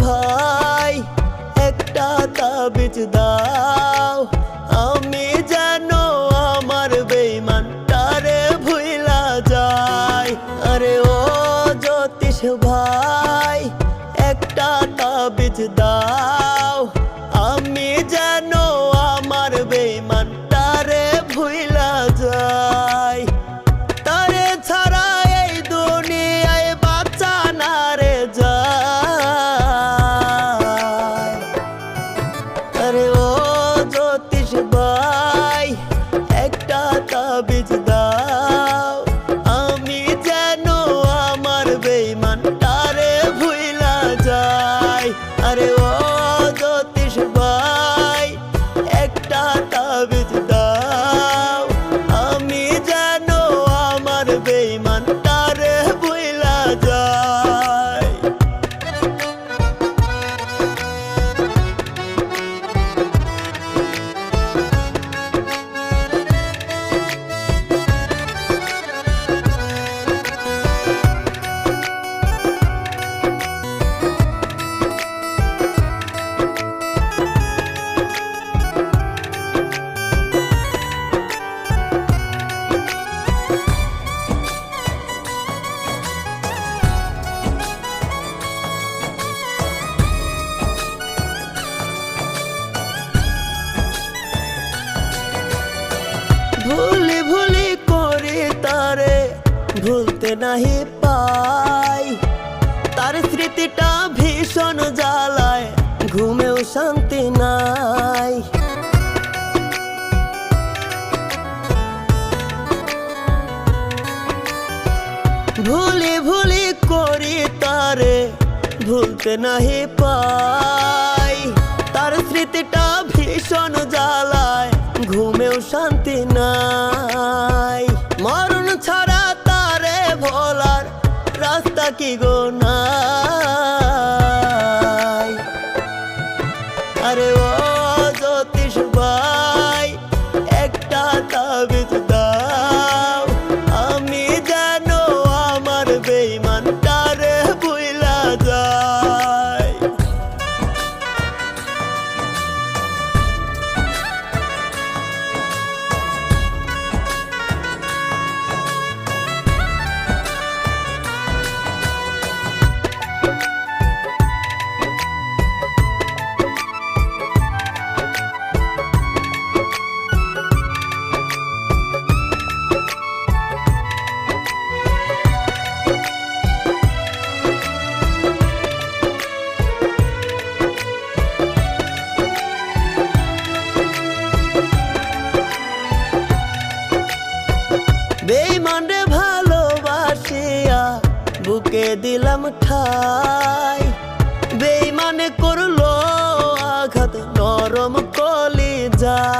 ভাই একটা তাবিজ দাও, আমি যেন আমার বেঈমানটারে ভুইলা যাই। আরে ও জ্যোতিষ ভাই একটা তাবিজ দাও, আমি যেন আমার বেঈমানটারে ভুইলা যাই। তারে ছাড়া এই দুনিয়ায় বাঁচা না রে যায়। আরে ও জ্যোতিষ ভাই একটা তাবিজ দাও, আমি যেন আমার বেঈমানটারে ভুইলা যাই। আরে ও জ্যোতিষ ভাই একটা তাবিজ দাও, আমি যেন আমার বেঈমানটারে ভুইলা যাই। ভুলি ভুলি করে তারে ভুলতে নাহি পাই, তার স্মৃতিটা ভীষণ জ্বালায়, ঘুমেও শান্তি নাই। ভুলি ভুলি করি তারে ভুলতে নাহি পাই, তার স্মৃতিটা ভীষণ জ্বালায়, ঘুমেও শান্তি নাই। মরণ ছাড়া তারে ভোলার রাস্তা কি গো নাই? আরে ও জ্যোতিষ ভাই একটা তাবিজ দাও, আমি যেন আমার বেঈমানটারে ভুইলা যাই। বেঈমানরে ভালোবাসিয়া বুকে দিলাম ঠাই, বেঈমানে করলো আঘাত নরম কলিজায়।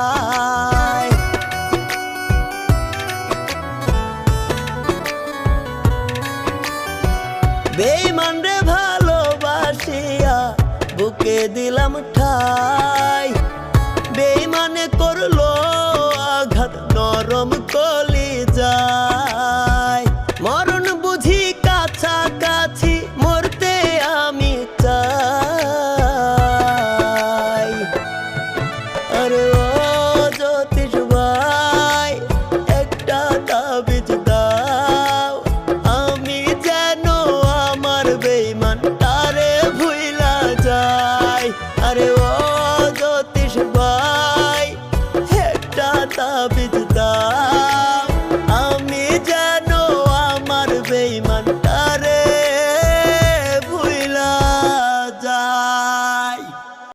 বেঈমানরে ভালোবাসিয়া বুকে দিলাম ঠাই,